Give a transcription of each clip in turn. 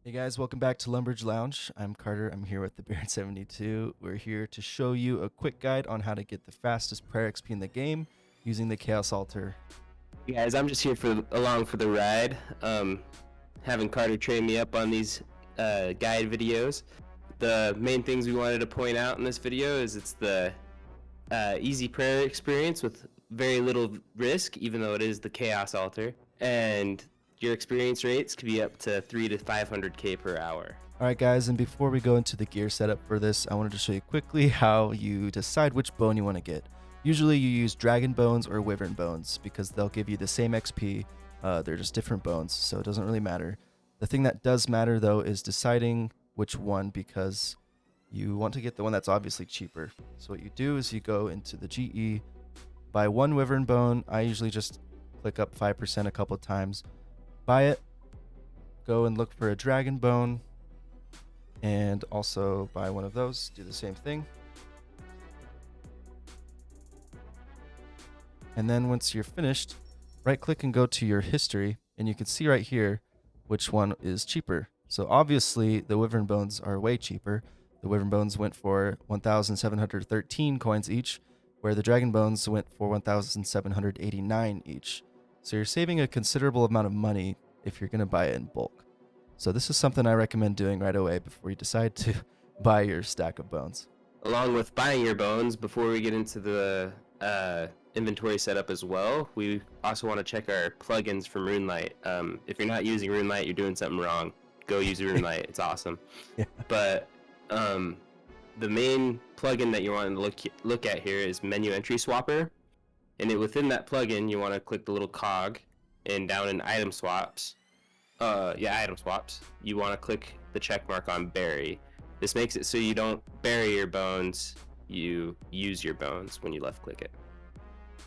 Hey guys, welcome back to Lumbridge Lounge. I'm Carter. I'm here with the Baron 72. We're here to show you a quick guide on how to get the fastest prayer XP in the game using the Chaos Altar. Hey guys, I'm just here along for the ride. Having Carter train me up on these guide videos. The main things we wanted to point out in this video is it's the easy prayer experience with very little risk, even though it is the Chaos Altar, and your experience rates could be up to 3 to 500k per hour. Alright guys, and before we go into the gear setup for this, I wanted to show you quickly how you decide which bone you want to get. Usually you use dragon bones or wyvern bones because they'll give you the same XP. They're just different bones, so it doesn't really matter. The thing that does matter though is deciding which one, because you want to get the one that's obviously cheaper. So what you do is you go into the GE, buy one wyvern bone. I usually just click up 5% a couple of times, buy it, go and look for a dragon bone, and also buy one of those. Do the same thing. And then once you're finished, right click and go to your history, and you can see right here which one is cheaper. So obviously the wyvern bones are way cheaper. The wyvern bones went for 1,713 coins each, where the dragon bones went for 1,789 each. So you're saving a considerable amount of money if you're going to buy it in bulk. So this is something I recommend doing right away before you decide to buy your stack of bones. Along with buying your bones, before we get into the inventory setup as well, we also want to check our plugins from Runelite. If you're not using Runelite, you're doing something wrong. Go use Runelite. It's awesome. Yeah. But the main plugin that you want to look at here is Menu Entry Swapper. And within that plugin, you want to click the little cog, and down in Item Swaps, Item Swaps, you want to click the check mark on Bury. This makes it so you don't bury your bones, you use your bones when you left click it.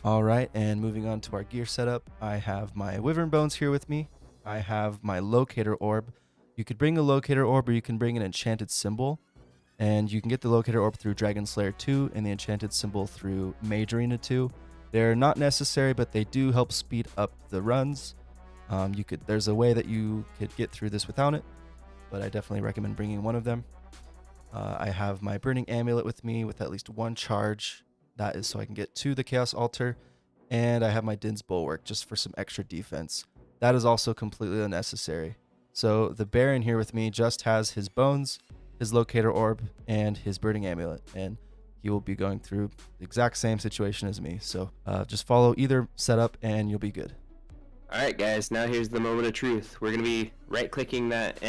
Alright, and moving on to our gear setup, I have my wyvern bones here with me. I have my locator orb. You could bring a locator orb, or you can bring an enchanted symbol. And you can get the locator orb through Dragon Slayer 2 and the enchanted symbol through Mage Arena 2. They're not necessary, but they do help speed up the runs. There's a way that you could get through this without it, but I definitely recommend bringing one of them. I have my Burning Amulet with me with at least one charge. That is so I can get to the Chaos Altar. And I have my Din's Bulwark just for some extra defense. That is also completely unnecessary. So the Baron here with me just has his bones, his locator orb, and his Burning Amulet. And he will be going through the exact same situation as me. So just follow either setup and you'll be good. Alright guys, now here's the moment of truth. We're going to be right clicking that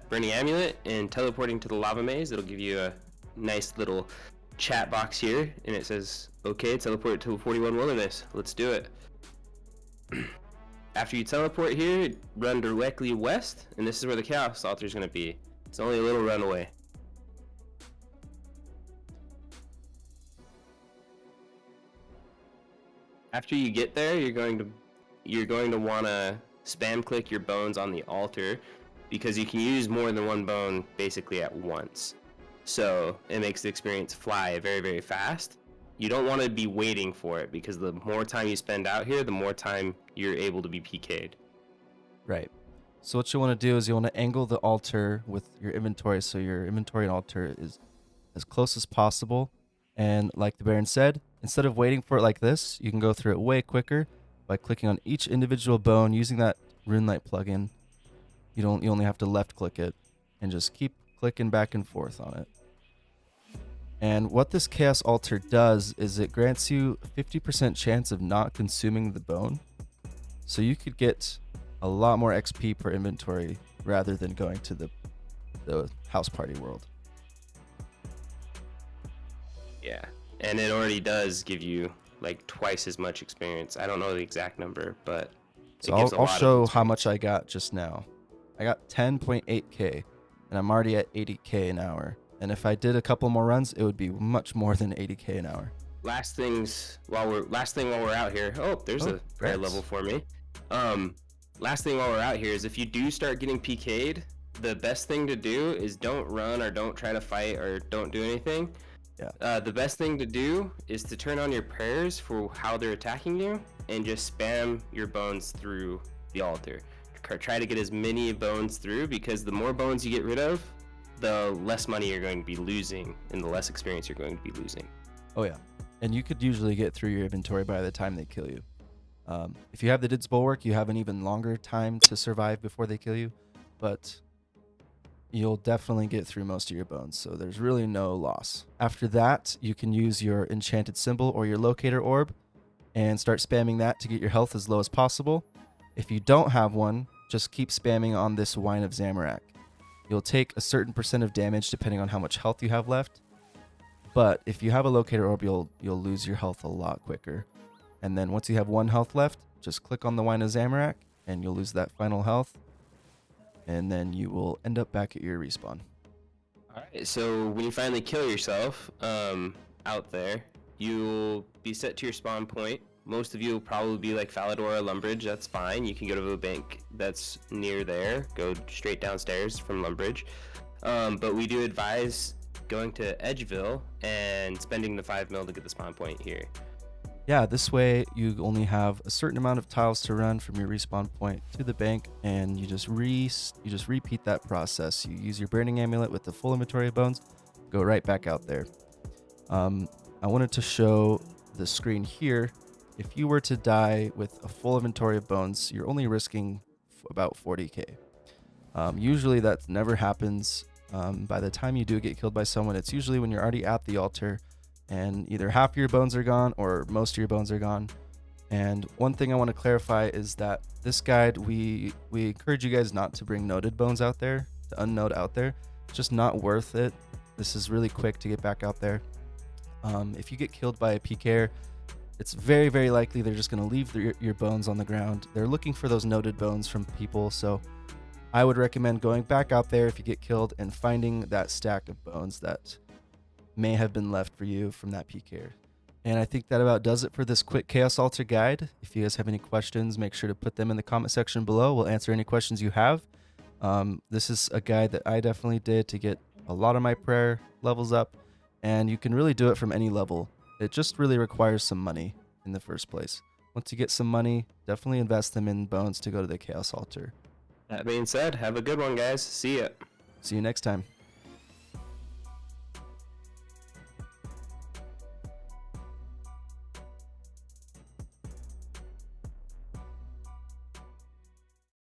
Burning Amulet and teleporting to the lava maze. It'll give you a nice little chat box here, and it says, okay, teleport to 41 Wilderness. Let's do it. After you teleport here, run directly west, and this is where the Chaos Altar is going to be. It's only a little run away. After you get there, you're going to want to spam click your bones on the altar, because you can use more than one bone basically at once. So it makes the experience fly very, very fast. You don't want to be waiting for it, because the more time you spend out here, the more time you're able to be PK'd. Right. So what you want to do is you want to angle the altar with your inventory so your inventory and altar is as close as possible. And like the Baron said, instead of waiting for it like this, you can go through it way quicker by clicking on each individual bone using that Runelite plugin. You only have to left click it and just keep clicking back and forth on it. And what this Chaos Altar does is it grants you a 50% chance of not consuming the bone. So you could get a lot more XP per inventory rather than going to the house party world. Yeah, and it already does give you like twice as much experience. I don't know the exact number, but So I'll show how much I got just now. I got 10.8k, and I'm already at 80k an hour. And if I did a couple more runs, it would be much more than 80k an hour. Last thing while we're out here. Oh, there's a prayer level for me. Last thing while we're out here is, if you do start getting PK'd, the best thing to do is don't run or don't try to fight or don't do anything. Yeah. The best thing to do is to turn on your prayers for how they're attacking you and just spam your bones through the altar. try to get as many bones through, because the more bones you get rid of, the less money you're going to be losing and the less experience you're going to be losing. Oh yeah, and you could usually get through your inventory by the time they kill you. If you have the Did's Bulwark, you have an even longer time to survive before they kill you, but you'll definitely get through most of your bones, so there's really no loss. After that, you can use your enchanted symbol or your locator orb and start spamming that to get your health as low as possible. If you don't have one, just keep spamming on this Wine of Zamorak. You'll take a certain percent of damage depending on how much health you have left, but if you have a locator orb, you'll lose your health a lot quicker. And then once you have 1 health left, just click on the Wine of Zamorak and you'll lose that final health, and then you will end up back at your respawn. All right, so when you finally kill yourself out there, you'll be set to your spawn point. Most of you will probably be like Falador or Lumbridge. That's fine. You can go to the bank that's near there. Go straight downstairs from Lumbridge. But we do advise going to Edgeville and spending the 5 mil to get the spawn point here. Yeah, this way you only have a certain amount of tiles to run from your respawn point to the bank, and you just repeat that process. You use your burning amulet with the full inventory of bones, go right back out there. I wanted to show the screen here. If you were to die with a full inventory of bones, you're only risking about 40k. Usually that never happens. By the time you do get killed by someone, it's usually when you're already at the altar and either half of your bones are gone or most of your bones are gone. And one thing I want to clarify is that this guide, we encourage you guys not to bring noted bones out there, to unnode out there. It's just not worth it. This is really quick to get back out there. If you get killed by a PKer, it's very, very likely they're just going to leave your bones on the ground. They're looking for those noted bones from people, so I would recommend going back out there if you get killed and finding that stack of bones that may have been left for you from that PKer. And I think that about does it for this quick Chaos Altar guide. If you guys have any questions, make sure to put them in the comment section below. We'll answer any questions you have. This is a guide that I definitely did to get a lot of my prayer levels up, and you can really do it from any level. It just really requires some money in the first place. Once you get some money, definitely invest them in bones to go to the Chaos Altar. That being said, have a good one, guys. See ya. See you next time.